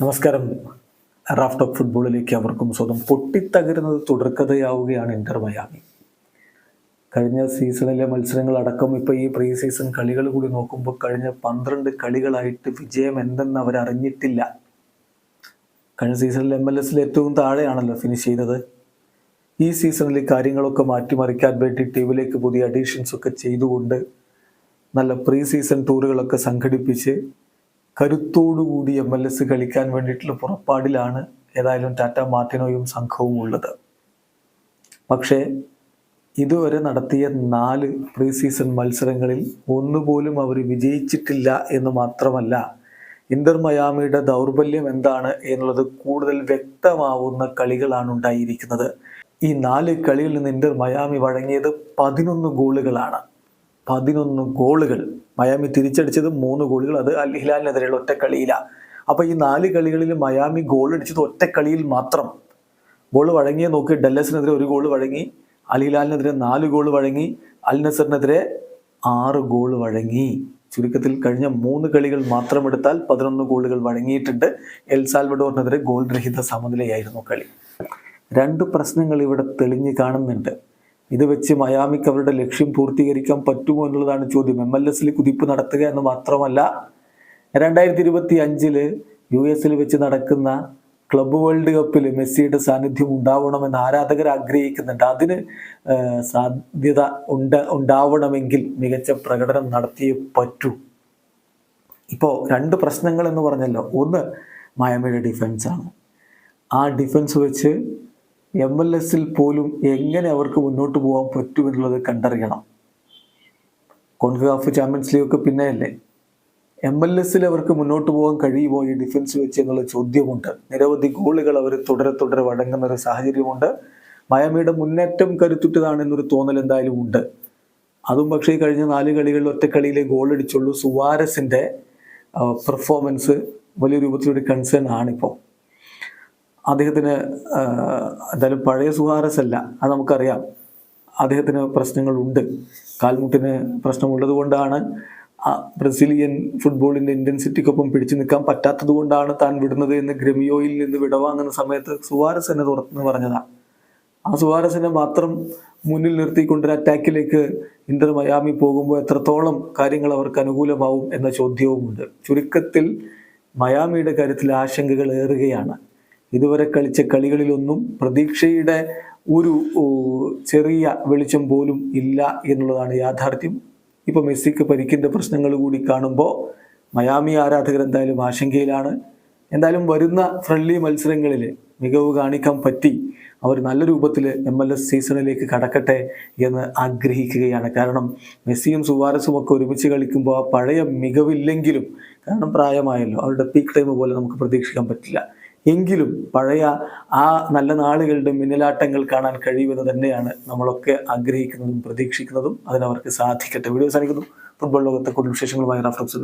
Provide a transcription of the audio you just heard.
നമസ്കാരം. Raf talk ഫുട്ബോളിലേക്ക് അവർക്കും സ്വന്തം. പൊട്ടിത്തകരുന്നത് തുടർക്കഥയാവുകയാണ് ഇന്റർ മയാമി. കഴിഞ്ഞ സീസണിലെ മത്സരങ്ങളടക്കം ഇപ്പോൾ ഈ പ്രീ സീസൺ കളികൾ കൂടി നോക്കുമ്പോൾ കഴിഞ്ഞ 12 കളികളായിട്ട് വിജയം എന്തെന്ന് അവരറിഞ്ഞിട്ടില്ല. കഴിഞ്ഞ സീസണിൽ MLS ഏറ്റവും താഴെയാണല്ലോ ഫിനിഷ് ചെയ്തത്. ഈ സീസണിൽ കാര്യങ്ങളൊക്കെ മാറ്റിമറിക്കാൻ വേണ്ടി ടീമിലേക്ക് പുതിയ അഡീഷൻസ് ഒക്കെ ചെയ്തുകൊണ്ട് നല്ല പ്രീ സീസൺ ടൂറുകളൊക്കെ സംഘടിപ്പിച്ച് കരുത്തോടുകൂടി MLS കളിക്കാൻ വേണ്ടിയിട്ടുള്ള പുറപ്പാടിലാണ് ഏതായാലും ടാറ്റ മാർട്ടിനോയും സംഘവും ഉള്ളത്. പക്ഷേ ഇതുവരെ നടത്തിയ 4 പ്രീ സീസൺ മത്സരങ്ങളിൽ ഒന്നുപോലും അവർ വിജയിച്ചിട്ടില്ല എന്ന് മാത്രമല്ല, ഇന്റർ മയാമിയുടെ ദൗർബല്യം എന്താണ് എന്നുള്ളത് കൂടുതൽ വ്യക്തമാവുന്ന കളികളാണ് ഉണ്ടായിരിക്കുന്നത്. ഈ 4 കളിയിൽ നിന്ന് ഇന്റർ മയാമി വഴങ്ങിയത് 11 ഗോളുകളാണ്. 11 ഗോളുകൾ. മയാമി തിരിച്ചടിച്ചത് 3 ഗോളുകൾ. അത് അൽ ഹിലാലിനെതിരെയുള്ള ഒറ്റ കളിയിലാണ്. അപ്പോൾ ഈ 4 കളികളിൽ മയാമി ഗോൾ അടിച്ചത് ഒറ്റ കളിയിൽ മാത്രം. ഗോൾ വഴങ്ങിയ നോക്കി, ഡല്ലസിനെതിരെ 1 ഗോൾ വഴങ്ങി, അൽ ഹിലാലിനെതിരെ 4 ഗോൾ വഴങ്ങി, അൽ നസറിനെതിരെ 6 ഗോൾ വഴങ്ങി. ചുരുക്കത്തിൽ കഴിഞ്ഞ 3 കളികൾ മാത്രം എടുത്താൽ 11 ഗോളുകൾ വഴങ്ങിയിട്ടുണ്ട്. എൽ സാൽവഡോറിനെതിരെ ഗോൾ രഹിത സമനിലയായിരുന്നു കളി. 2 പ്രശ്നങ്ങൾ ഇവിടെ തെളിഞ്ഞു കാണുന്നുണ്ട്. ഇത് വെച്ച് മയാമിക്ക് അവരുടെ ലക്ഷ്യം പൂർത്തീകരിക്കാൻ പറ്റുമോ എന്നുള്ളതാണ് ചോദ്യം. MLS കുതിപ്പ് നടത്തുക എന്ന് മാത്രമല്ല, 2025 US വെച്ച് നടക്കുന്ന ക്ലബ്ബ് വേൾഡ് കപ്പിൽ മെസ്സിയുടെ സാന്നിധ്യം ഉണ്ടാവണമെന്ന് ആരാധകർ ആഗ്രഹിക്കുന്നുണ്ട്. അതിന് സാധ്യത ഉണ്ടാവണമെങ്കിൽ മികച്ച പ്രകടനം നടത്തിയേ പറ്റൂ. ഇപ്പോൾ 2 പ്രശ്നങ്ങൾ എന്ന് പറഞ്ഞല്ലോ. ഒന്ന് മയാമിയുടെ ഡിഫൻസാണ്. ആ ഡിഫൻസ് വെച്ച് MLS പോലും എങ്ങനെ അവർക്ക് മുന്നോട്ട് പോകാൻ പറ്റുമെന്നുള്ളത് കണ്ടറിയണം. കോൺകാഫ് ചാമ്പ്യൻസ് ലീഗ് ഒക്കെ പിന്നെയല്ലേ. MLS അവർക്ക് മുന്നോട്ട് പോകാൻ കഴിയുമോ ഈ ഡിഫൻസ് വെച്ച് എന്നുള്ള ചോദ്യമുണ്ട്. നിരവധി ഗോളുകൾ അവർ തുടരെ വഴങ്ങുന്ന ഒരു സാഹചര്യമുണ്ട്. മയാമിയുടെ മുന്നേറ്റം കരുത്തുറ്റതാണ് എന്നൊരു തോന്നൽ എന്തായാലും ഉണ്ട്. അതും പക്ഷേ കഴിഞ്ഞ 4 കളികളിൽ ഒറ്റ കളിയിലെ ഗോൾ അടിച്ചുള്ളൂ. സുവാരസിൻ്റെ പെർഫോമൻസ് വലിയ രൂപത്തിലൊരു കൺസേൺ ആണിപ്പോൾ. അദ്ദേഹത്തിന് എന്തായാലും പഴയ സുവാരസ് അല്ല, അത് നമുക്കറിയാം. അദ്ദേഹത്തിന് പ്രശ്നങ്ങളുണ്ട്. കാൽമുട്ടിന് പ്രശ്നമുള്ളത് കൊണ്ടാണ് ബ്രസീലിയൻ ഫുട്ബോളിൻ്റെ ഇൻറ്റൻസിറ്റിക്കൊപ്പം പിടിച്ചു നിൽക്കാൻ പറ്റാത്തത് കൊണ്ടാണ് താൻ വിടുന്നത് എന്ന് ഗ്രമിയോയിൽ നിന്ന് വിടവാങ്ങുന്ന സമയത്ത് സുവാരസ് എന്നെ തുറന്നു പറഞ്ഞതാണ്. ആ സുവാരസിനെ മാത്രം മുന്നിൽ നിർത്തിക്കൊണ്ടൊരു അറ്റാക്കിലേക്ക് ഇന്റർ മയാമി പോകുമ്പോൾ എത്രത്തോളം കാര്യങ്ങൾ അവർക്ക് അനുകൂലമാവും എന്ന ചോദ്യവുമുണ്ട്. ചുരുക്കത്തിൽ മയാമിയുടെ കാര്യത്തിൽ ആശങ്കകൾ ഏറുകയാണ്. ഇതുവരെ കളിച്ച കളികളിലൊന്നും പ്രതീക്ഷയുടെ ഒരു ചെറിയ വെളിച്ചം പോലും ഇല്ല എന്നുള്ളതാണ് യാഥാർത്ഥ്യം. ഇപ്പോൾ മെസ്സിക്ക് പരിക്കിൻ്റെ പ്രശ്നങ്ങൾ കൂടി കാണുമ്പോൾ മയാമി ആരാധകർ എന്തായാലും ആശങ്കയിലാണ്. എന്തായാലും വരുന്ന ഫ്രണ്ട്ലി മത്സരങ്ങളിൽ മികവ് കാണിക്കാൻ പറ്റി അവർ നല്ല രൂപത്തിൽ MLS സീസണിലേക്ക് കടക്കട്ടെ എന്ന് ആഗ്രഹിക്കുകയാണ്. കാരണം മെസ്സിയും സുവാരസും ഒക്കെ ഒരുമിച്ച് കളിക്കുമ്പോൾ ആ പഴയ മികവില്ലെങ്കിലും, കാരണം പ്രായമായല്ലോ, അവരുടെ പീക്ക് ടൈം പോലെ നമുക്ക് പ്രതീക്ഷിക്കാൻ പറ്റില്ല. എങ്കിലും പഴയ ആ നല്ല നാളുകളുടെ മിന്നലാട്ടങ്ങൾ കാണാൻ കഴിയുമെന്ന് തന്നെയാണ് നമ്മളൊക്കെ ആഗ്രഹിക്കുന്നതും പ്രതീക്ഷിക്കുന്നതും. അതിനവർക്ക് സാധിക്കട്ടെ. വീഡിയോ അവസാനിക്കുന്നു. ഫുട്ബോൾ ലോകത്തെ കൂടുതൽ വിശേഷങ്ങളുമായി റാഫ് ടോക്സ്.